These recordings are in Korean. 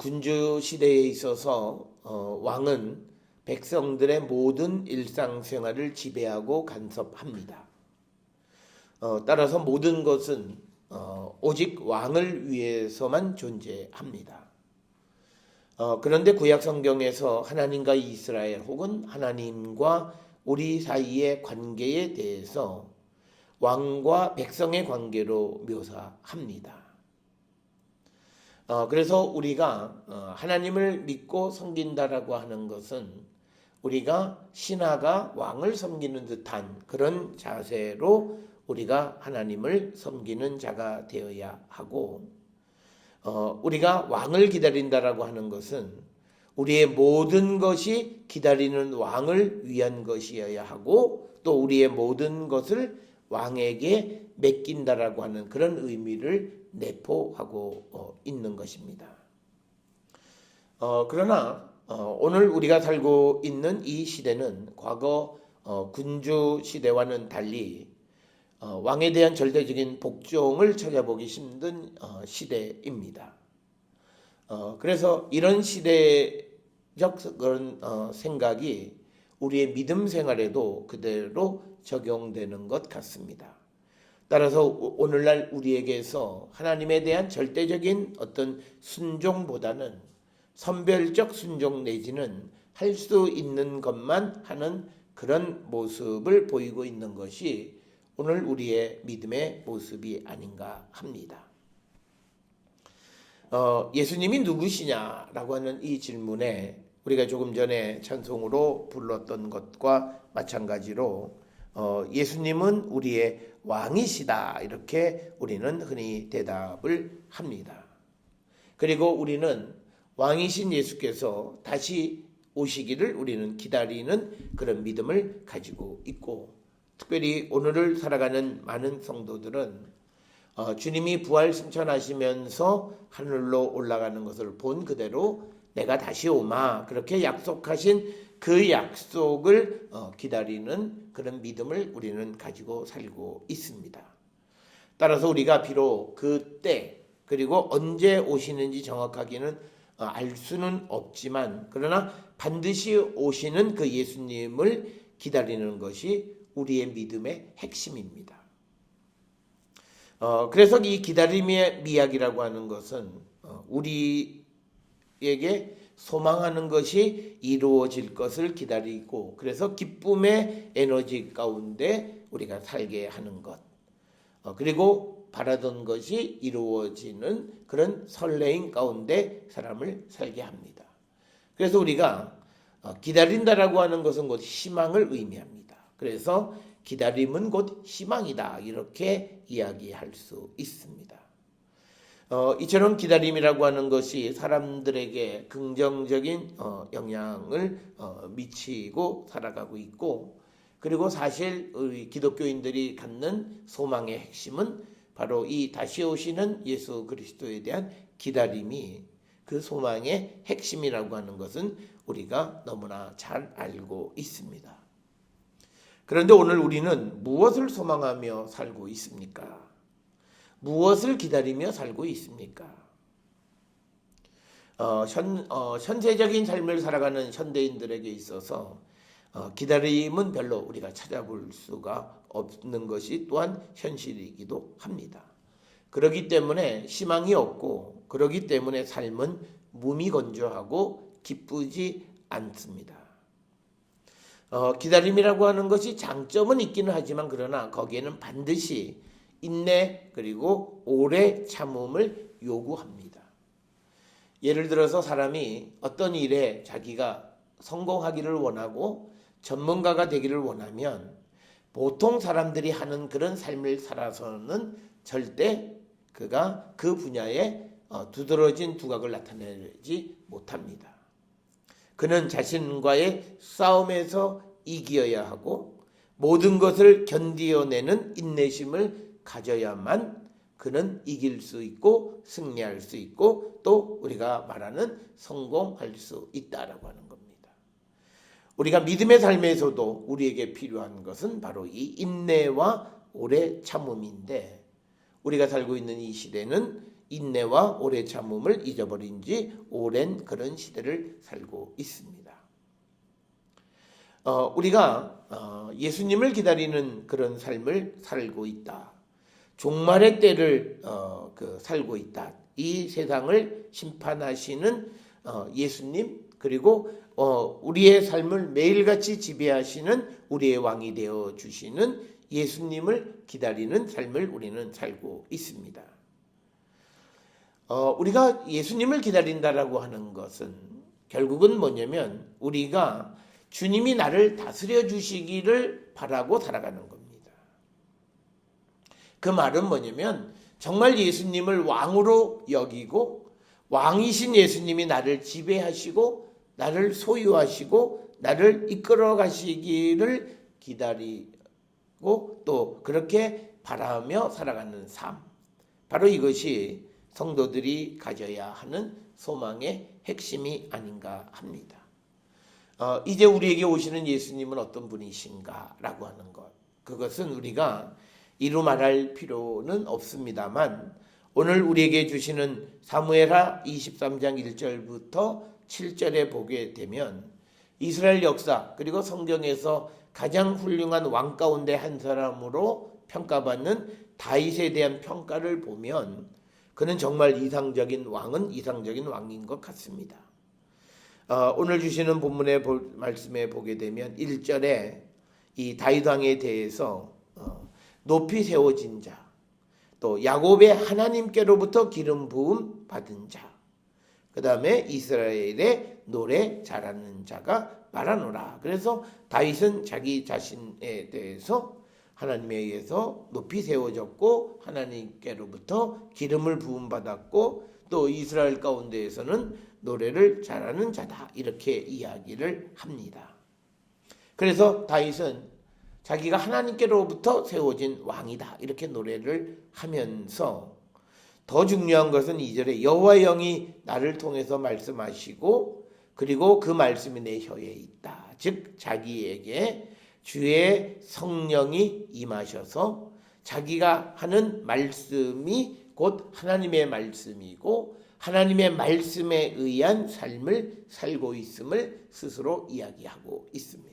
군주 시대에 있어서 왕은 백성들의 모든 일상생활을 지배하고 간섭합니다. 따라서 모든 것은 오직 왕을 위해서만 존재합니다. 그런데 구약 성경에서 하나님과 이스라엘 혹은 하나님과 우리 사이의 관계에 대해서 왕과 백성의 관계로 묘사합니다. 그래서 우리가 하나님을 믿고 섬긴다라고 하는 것은 우리가 신하가 왕을 섬기는 듯한 그런 자세로 우리가 하나님을 섬기는 자가 되어야 하고, 우리가 왕을 기다린다라고 하는 것은 우리의 모든 것이 기다리는 왕을 위한 것이어야 하고, 또 우리의 모든 것을 왕에게 맡긴다라고 하는 그런 의미를 내포하고 있는 것입니다. 그러나 오늘 우리가 살고 있는 이 시대는 과거 군주 시대와는 달리 왕에 대한 절대적인 복종을 찾아보기 힘든 시대입니다. 그래서 이런 시대적 그런 생각이 우리의 믿음 생활에도 그대로 적용되는 것 같습니다. 따라서 오늘날 우리에게서 하나님에 대한 절대적인 어떤 순종보다는 선별적 순종 내지는 할 수 있는 것만 하는 그런 모습을 보이고 있는 것이 오늘 우리의 믿음의 모습이 아닌가 합니다. 예수님이 누구시냐라고 하는 이 질문에 우리가 조금 전에 찬송으로 불렀던 것과 마찬가지로 예수님은 우리의 왕이시다, 이렇게 우리는 흔히 대답을 합니다. 그리고 우리는 왕이신 예수께서 다시 오시기를 우리는 기다리는 그런 믿음을 가지고 있고, 특별히 오늘을 살아가는 많은 성도들은 주님이 부활 승천하시면서 하늘로 올라가는 것을 본 그대로 내가 다시 오마, 그렇게 약속하신 그 약속을 기다리는 그런 믿음을 우리는 가지고 살고 있습니다. 따라서 우리가 비록 그때 그리고 언제 오시는지 정확하게는 알 수는 없지만, 그러나 반드시 오시는 그 예수님을 기다리는 것이 우리의 믿음의 핵심입니다. 그래서 이 기다림의 미학이라고 하는 것은 우리에게 소망하는 것이 이루어질 것을 기다리고, 그래서 기쁨의 에너지 가운데 우리가 살게 하는 것, 그리고 바라던 것이 이루어지는 그런 설레임 가운데 사람을 살게 합니다. 그래서 우리가 기다린다라고 하는 것은 곧 희망을 의미합니다. 그래서 기다림은 곧 희망이다, 이렇게 이야기할 수 있습니다. 이처럼 기다림이라고 하는 것이 사람들에게 긍정적인 영향을 미치고 살아가고 있고, 그리고 사실 우리 기독교인들이 갖는 소망의 핵심은 바로 이 다시 오시는 예수 그리스도에 대한 기다림이 그 소망의 핵심이라고 하는 것은 우리가 너무나 잘 알고 있습니다. 그런데 오늘 우리는 무엇을 소망하며 살고 있습니까? 무엇을 기다리며 살고 있습니까? 현세적인 삶을 살아가는 현대인들에게 있어서 기다림은 별로 우리가 찾아볼 수가 없는 것이 또한 현실이기도 합니다. 그렇기 때문에 희망이 없고, 그렇기 때문에 삶은 무미건조하고 기쁘지 않습니다. 기다림이라고 하는 것이 장점은 있기는 하지만, 그러나 거기에는 반드시 인내 그리고 오래 참음을 요구합니다. 예를 들어서 사람이 어떤 일에 자기가 성공하기를 원하고 전문가가 되기를 원하면 보통 사람들이 하는 그런 삶을 살아서는 절대 그가 그 분야에 두드러진 두각을 나타내지 못합니다. 그는 자신과의 싸움에서 이겨야 하고 모든 것을 견디어내는 인내심을 가져야만 그는 이길 수 있고 승리할 수 있고 또 우리가 말하는 성공할 수 있다라고 하는 겁니다. 우리가 믿음의 삶에서도 우리에게 필요한 것은 바로 이 인내와 오래 참음인데, 우리가 살고 있는 이 시대는 인내와 오래 참음을 잊어버린 지 오랜 그런 시대를 살고 있습니다. 우리가 예수님을 기다리는 그런 삶을 살고 있다. 종말의 때를 살고 있다. 이 세상을 심판하시는 예수님, 그리고 우리의 삶을 매일같이 지배하시는 우리의 왕이 되어 주시는 예수님을 기다리는 삶을 우리는 살고 있습니다. 우리가 예수님을 기다린다라고 하는 것은 결국은 뭐냐면 우리가 주님이 나를 다스려 주시기를 바라고 살아가는 겁니다. 그 말은 뭐냐면 정말 예수님을 왕으로 여기고 왕이신 예수님이 나를 지배하시고 나를 소유하시고 나를 이끌어 가시기를 기다리고 또 그렇게 바라며 살아가는 삶. 바로 이것이 성도들이 가져야 하는 소망의 핵심이 아닌가 합니다. 이제 우리에게 오시는 예수님은 어떤 분이신가 라고 하는 것. 그것은 우리가 이루 말할 필요는 없습니다만 오늘 우리에게 주시는 사무엘하 23장 1절부터 7절에 보게 되면 이스라엘 역사 그리고 성경에서 가장 훌륭한 왕 가운데 한 사람으로 평가받는 다윗에 대한 평가를 보면 그는 정말 이상적인 왕인 것 같습니다. 오늘 주시는 본문의 말씀에 보게 되면 1절에 이 다윗 왕에 대해서 높이 세워진 자, 또 야곱의 하나님께로부터 기름 부음 받은 자, 그 다음에 이스라엘의 노래 잘하는 자가 말하노라. 그래서 다윗은 자기 자신에 대해서 하나님에 의해서 높이 세워졌고 하나님께로부터 기름을 부음 받았고 또 이스라엘 가운데에서는 노래를 잘하는 자다 이렇게 이야기를 합니다. 그래서 다윗은 자기가 하나님께로부터 세워진 왕이다 이렇게 노래를 하면서 더 중요한 것은 2절에 여호와의 영이 나를 통해서 말씀하시고 그리고 그 말씀이 내 혀에 있다. 즉 자기에게 주의 성령이 임하셔서 자기가 하는 말씀이 곧 하나님의 말씀이고 하나님의 말씀에 의한 삶을 살고 있음을 스스로 이야기하고 있습니다.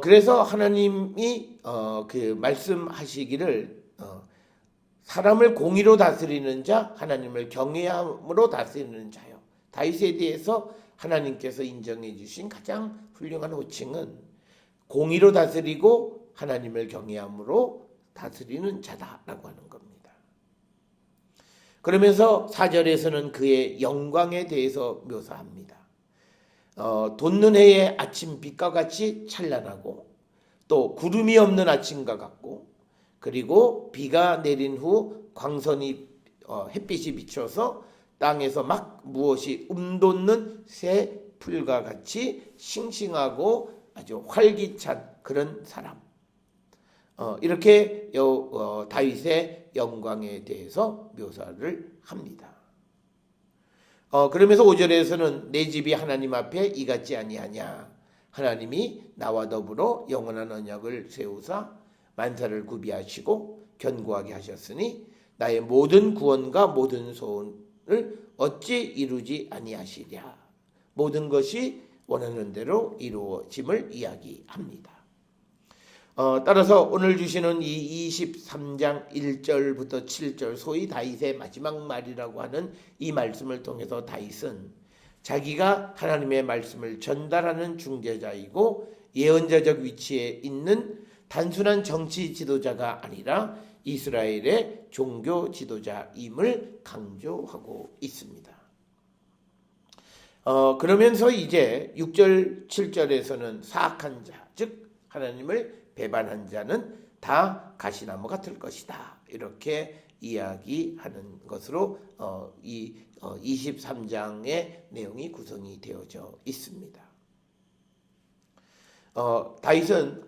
그래서 하나님이 그 말씀하시기를 사람을 공의로 다스리는 자, 하나님을 경외함으로 다스리는 자요. 다윗에 대해서 하나님께서 인정해 주신 가장 훌륭한 호칭은 공의로 다스리고 하나님을 경외함으로 다스리는 자다라고 하는 겁니다. 그러면서 4절에서는 그의 영광에 대해서 묘사합니다. 돋는 해의 아침 빛과 같이 찬란하고 또 구름이 없는 아침과 같고 그리고 비가 내린 후 광선이 햇빛이 비쳐서 땅에서 막 무엇이 um돋는 새 풀과 같이 싱싱하고 아주 활기찬 그런 사람. 이렇게 다윗의 영광에 대해서 묘사를 합니다. 그러면서 5절에서는 내 집이 하나님 앞에 이같지 아니하냐. 하나님이 나와 더불어 영원한 언약을 세우사 만사를 구비하시고 견고하게 하셨으니 나의 모든 구원과 모든 소원을 어찌 이루지 아니하시랴. 모든 것이 원하는 대로 이루어짐을 이야기합니다. 따라서 오늘 주시는 이 23장 1절부터 7절 소위 다윗의 마지막 말이라고 하는 이 말씀을 통해서 다윗은 자기가 하나님의 말씀을 전달하는 중재자이고 예언자적 위치에 있는 단순한 정치 지도자가 아니라 이스라엘의 종교 지도자임을 강조하고 있습니다. 그러면서 이제 6절 7절에서는 사악한 자, 즉 하나님을 배반한 자는 다 가시나무 같을 것이다. 이렇게 이야기하는 것으로 이 23장의 내용이 구성이 되어져 있습니다. 다윗은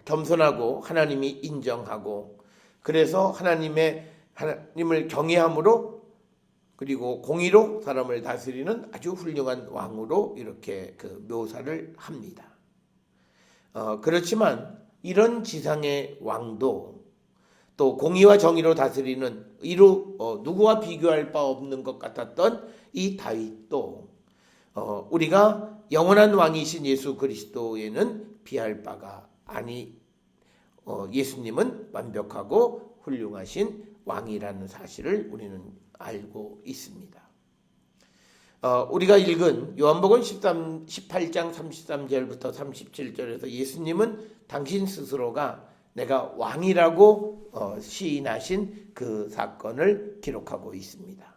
겸손하고 하나님이 인정하고 그래서 하나님을 경외함으로 그리고 공의로 사람을 다스리는 아주 훌륭한 왕으로 이렇게 그 묘사를 합니다. 그렇지만 이런 지상의 왕도 또 공의와 정의로 다스리는 이루 누구와 비교할 바 없는 것 같았던 이 다윗도 우리가 영원한 왕이신 예수 그리스도에는 비할 바가 아니, 예수님은 완벽하고 훌륭하신 왕이라는 사실을 우리는 알고 있습니다. 우리가 읽은 요한복음 18장 33절부터 37절에서 예수님은 당신 스스로가 내가 왕이라고 시인하신 그 사건을 기록하고 있습니다.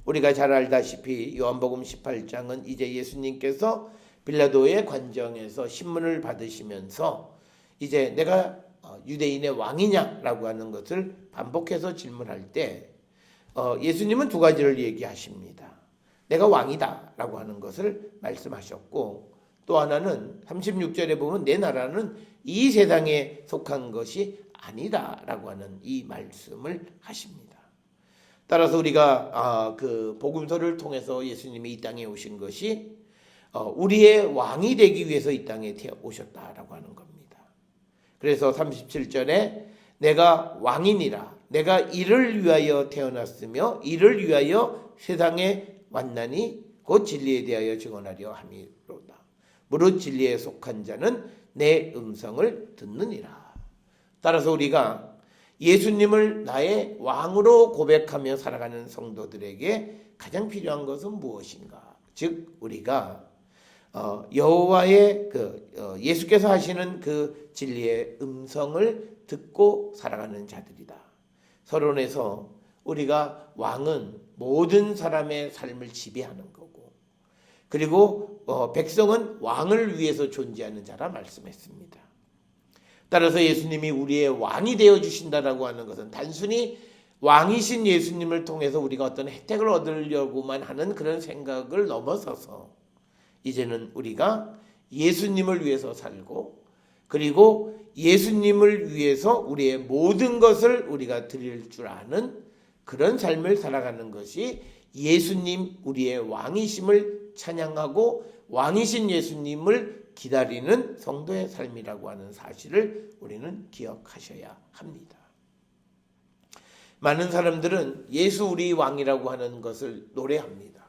우리가 잘 알다시피 요한복음 18장은 이제 예수님께서 빌라도의 관정에서 신문을 받으시면서 이제 내가 유대인의 왕이냐라고 하는 것을 반복해서 질문할 때 예수님은 두 가지를 얘기하십니다. 내가 왕이다 라고 하는 것을 말씀하셨고, 또 하나는 36절에 보면 내 나라는 이 세상에 속한 것이 아니다 라고 하는 이 말씀을 하십니다. 따라서 우리가 그 복음서를 통해서 예수님이 이 땅에 오신 것이 우리의 왕이 되기 위해서 이 땅에 오셨다라고 하는 겁니다. 그래서 37절에 내가 왕이니라, 내가 이를 위하여 태어났으며 이를 위하여 세상에 왔나니 곧 진리에 대하여 증언하려 함이로다. 무릇 진리에 속한 자는 내 음성을 듣느니라. 따라서 우리가 예수님을 나의 왕으로 고백하며 살아가는 성도들에게 가장 필요한 것은 무엇인가? 즉 우리가 여호와의 예수께서 하시는 그 진리의 음성을 듣고 살아가는 자들이다. 서론에서 우리가 왕은 모든 사람의 삶을 지배하는 거고, 그리고 백성은 왕을 위해서 존재하는 자라 말씀했습니다. 따라서 예수님이 우리의 왕이 되어주신다라고 하는 것은 단순히 왕이신 예수님을 통해서 우리가 어떤 혜택을 얻으려고만 하는 그런 생각을 넘어서서 이제는 우리가 예수님을 위해서 살고, 그리고 예수님을 위해서 우리의 모든 것을 우리가 드릴 줄 아는 그런 삶을 살아가는 것이 예수님 우리의 왕이심을 찬양하고 왕이신 예수님을 기다리는 성도의 삶이라고 하는 사실을 우리는 기억하셔야 합니다. 많은 사람들은 예수 우리 왕이라고 하는 것을 노래합니다.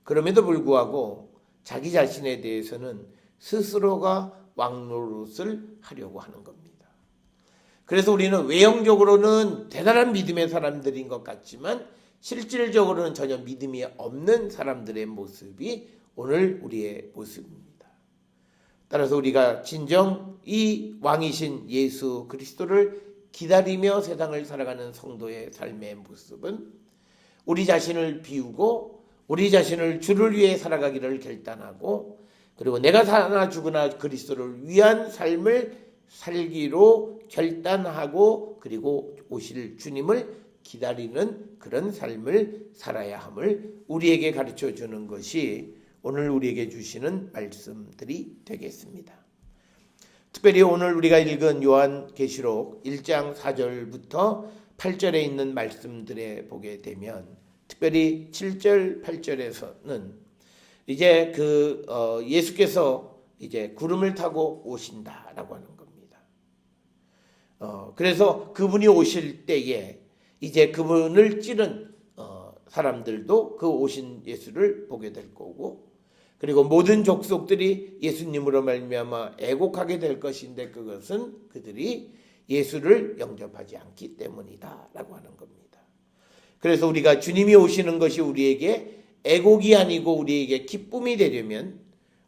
그럼에도 불구하고 자기 자신에 대해서는 스스로가 왕 노릇을 하려고 하는 겁니다. 그래서 우리는 외형적으로는 대단한 믿음의 사람들인 것 같지만 실질적으로는 전혀 믿음이 없는 사람들의 모습이 오늘 우리의 모습입니다. 따라서 우리가 진정 이 왕이신 예수 그리스도를 기다리며 세상을 살아가는 성도의 삶의 모습은 우리 자신을 비우고 우리 자신을 주를 위해 살아가기를 결단하고, 그리고 내가 사나 죽으나 그리스도를 위한 삶을 살기로 결단하고, 그리고 오실 주님을 기다리는 그런 삶을 살아야 함을 우리에게 가르쳐 주는 것이 오늘 우리에게 주시는 말씀들이 되겠습니다. 특별히 오늘 우리가 읽은 요한계시록 1장 4절부터 8절에 있는 말씀들에 보게 되면, 특별히 7절 8절에서는 이제 예수께서 이제 구름을 타고 오신다라고 하는 겁니다. 그래서 그분이 오실 때에 이제 그분을 찌른 사람들도 그 오신 예수를 보게 될 거고, 그리고 모든 족속들이 예수님으로 말미암아 애곡하게 될 것인데 그것은 그들이 예수를 영접하지 않기 때문이다라고 하는 겁니다. 그래서 우리가 주님이 오시는 것이 우리에게 애곡이 아니고 우리에게 기쁨이 되려면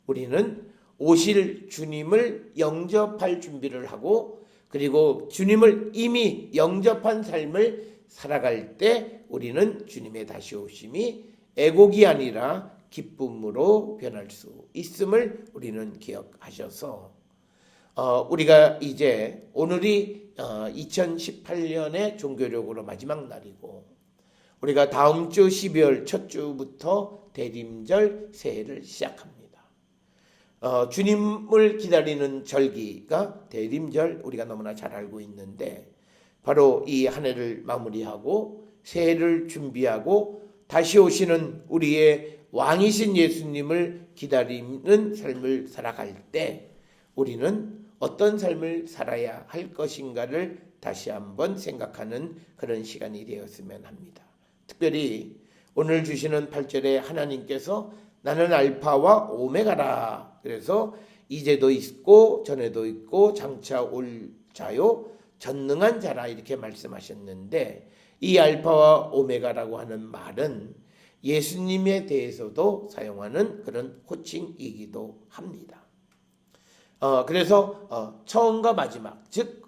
우리는 오실 주님을 영접할 준비를 하고, 그리고 주님을 이미 영접한 삶을 살아갈 때 우리는 주님의 다시 오심이 애곡이 아니라 기쁨으로 변할 수 있음을 우리는 기억하셔서 우리가 이제 오늘이 2018년의 종교력으로 마지막 날이고, 우리가 다음 주 12월 첫 주부터 대림절 새해를 시작합니다. 주님을 기다리는 절기가 대림절, 우리가 너무나 잘 알고 있는데 바로 이 한 해를 마무리하고 새해를 준비하고 다시 오시는 우리의 왕이신 예수님을 기다리는 삶을 살아갈 때 우리는 어떤 삶을 살아야 할 것인가를 다시 한번 생각하는 그런 시간이 되었으면 합니다. 특별히 오늘 주시는 8절에 하나님께서 나는 알파와 오메가라. 그래서 이제도 있고 전에도 있고 장차 올 자요 전능한 자라 이렇게 말씀하셨는데, 이 알파와 오메가라고 하는 말은 예수님에 대해서도 사용하는 그런 호칭이기도 합니다. 그래서 처음과 마지막, 즉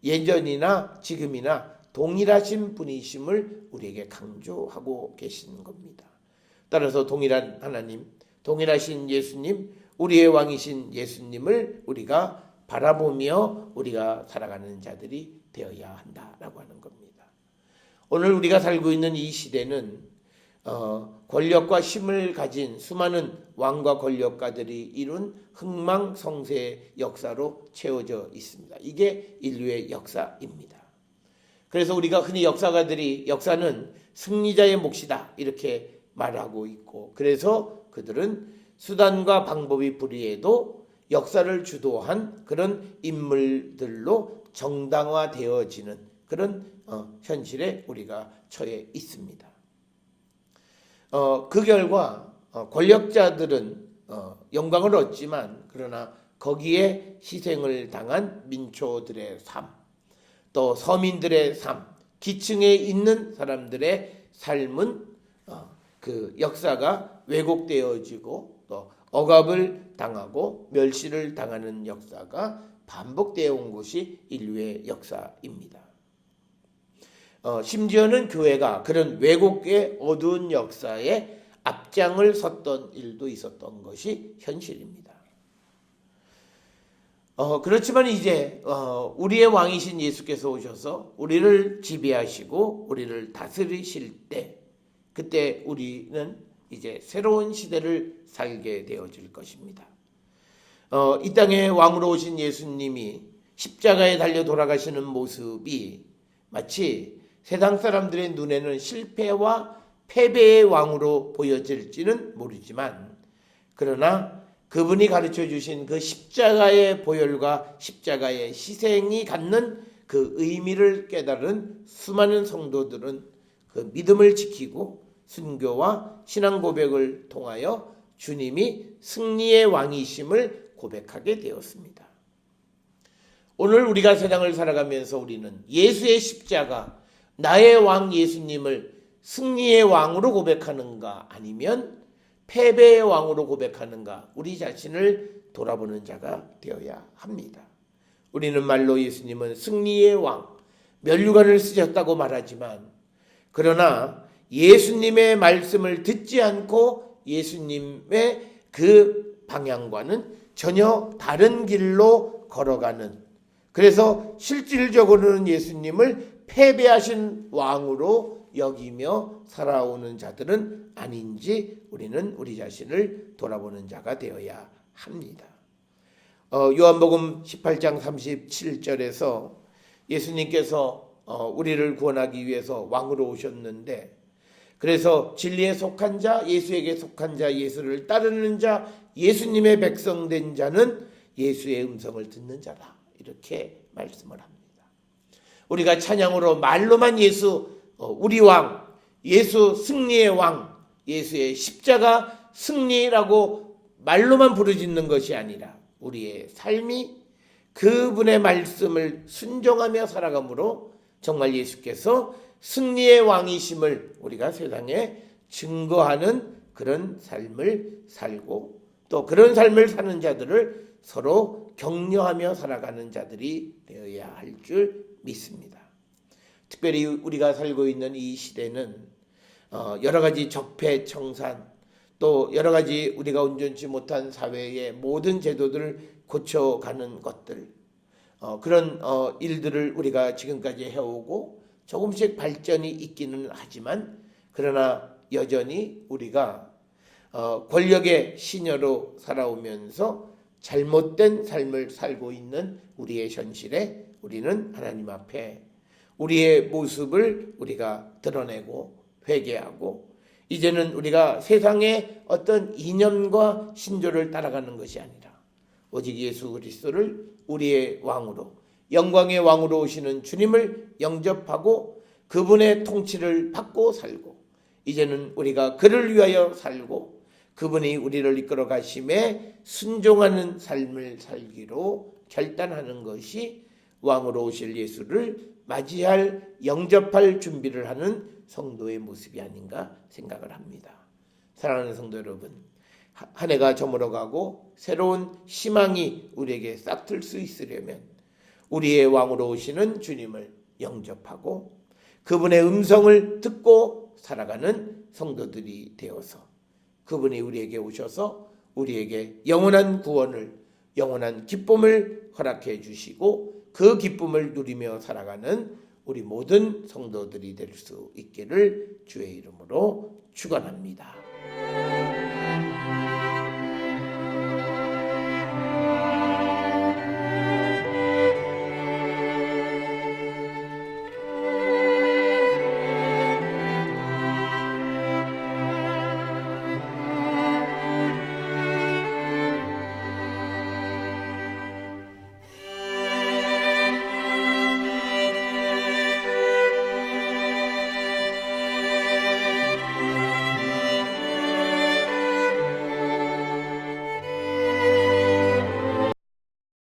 예전이나 지금이나 동일하신 분이심을 우리에게 강조하고 계시는 겁니다. 따라서 동일한 하나님, 동일하신 예수님, 우리의 왕이신 예수님을 우리가 바라보며 우리가 살아가는 자들이 되어야 한다라고 하는 겁니다. 오늘 우리가 살고 있는 이 시대는 권력과 힘을 가진 수많은 왕과 권력가들이 이룬 흥망성쇠의 역사로 채워져 있습니다. 이게 인류의 역사입니다. 그래서 우리가 흔히 역사가들이 역사는 승리자의 몫이다 이렇게 말하고 있고, 그래서 그들은 수단과 방법이 불리해도 역사를 주도한 그런 인물들로 정당화되어지는 그런 현실에 우리가 처해 있습니다. 그 결과 권력자들은 영광을 얻지만, 그러나 거기에 희생을 당한 민초들의 삶, 또 서민들의 삶, 기층에 있는 사람들의 삶은 그 역사가 왜곡되어지고 또 억압을 당하고 멸시를 당하는 역사가 반복되어 온 것이 인류의 역사입니다. 심지어는 교회가 그런 왜곡의 어두운 역사에 앞장을 섰던 일도 있었던 것이 현실입니다. 그렇지만 이제 우리의 왕이신 예수께서 오셔서 우리를 지배하시고 우리를 다스리실 때, 그때 우리는 이제 새로운 시대를 살게 되어질 것입니다. 이 땅에 왕으로 오신 예수님이 십자가에 달려 돌아가시는 모습이 마치 세상 사람들의 눈에는 실패와 패배의 왕으로 보여질지는 모르지만, 그러나 그분이 가르쳐 주신 그 십자가의 보혈과 십자가의 희생이 갖는 그 의미를 깨달은 수많은 성도들은 그 믿음을 지키고 순교와 신앙 고백을 통하여 주님이 승리의 왕이심을 고백하게 되었습니다. 오늘 우리가 세상을 살아가면서 우리는 예수의 십자가, 나의 왕 예수님을 승리의 왕으로 고백하는가, 아니면 패배의 왕으로 고백하는가, 우리 자신을 돌아보는 자가 되어야 합니다. 우리는 말로 예수님은 승리의 왕, 면류관을 쓰셨다고 말하지만, 그러나 예수님의 말씀을 듣지 않고 예수님의 그 방향과는 전혀 다른 길로 걸어가는, 그래서 실질적으로는 예수님을 패배하신 왕으로 여기며 살아오는 자들은 아닌지 우리는 우리 자신을 돌아보는 자가 되어야 합니다. 요한복음 18장 37절에서 예수님께서 우리를 구원하기 위해서 왕으로 오셨는데, 그래서 진리에 속한 자, 예수에게 속한 자, 예수를 따르는 자, 예수님의 백성된 자는 예수의 음성을 듣는 자다, 이렇게 말씀을 합니다. 우리가 찬양으로 말로만 예수, 우리 왕, 예수 승리의 왕, 예수의 십자가 승리라고 말로만 부르짖는 것이 아니라 우리의 삶이 그분의 말씀을 순종하며 살아감으로 정말 예수께서 승리의 왕이심을 우리가 세상에 증거하는 그런 삶을 살고, 또 그런 삶을 사는 자들을 서로 격려하며 살아가는 자들이 되어야 할 줄 믿습니다. 특별히 우리가 살고 있는 이 시대는 여러 가지 적폐청산, 또 여러 가지 우리가 온전치 못한 사회의 모든 제도들을 고쳐가는 것들, 그런 일들을 우리가 지금까지 해오고 조금씩 발전이 있기는 하지만, 그러나 여전히 우리가 권력의 시녀로 살아오면서 잘못된 삶을 살고 있는 우리의 현실에 우리는 하나님 앞에 우리의 모습을 우리가 드러내고 회개하고, 이제는 우리가 세상의 어떤 이념과 신조를 따라가는 것이 아니라 오직 예수 그리스도를 우리의 왕으로, 영광의 왕으로 오시는 주님을 영접하고 그분의 통치를 받고 살고, 이제는 우리가 그를 위하여 살고 그분이 우리를 이끌어 가심에 순종하는 삶을 살기로 결단하는 것이 왕으로 오실 예수를 맞이할, 영접할 준비를 하는 성도의 모습이 아닌가 생각을 합니다. 사랑하는 성도 여러분, 한 해가 저물어가고 새로운 희망이 우리에게 싹틀 수 있으려면 우리의 왕으로 오시는 주님을 영접하고 그분의 음성을 듣고 살아가는 성도들이 되어서 그분이 우리에게 오셔서 우리에게 영원한 구원을, 영원한 기쁨을 허락해 주시고 그 기쁨을 누리며 살아가는 우리 모든 성도들이 될 수 있기를 주의 이름으로 축원합니다.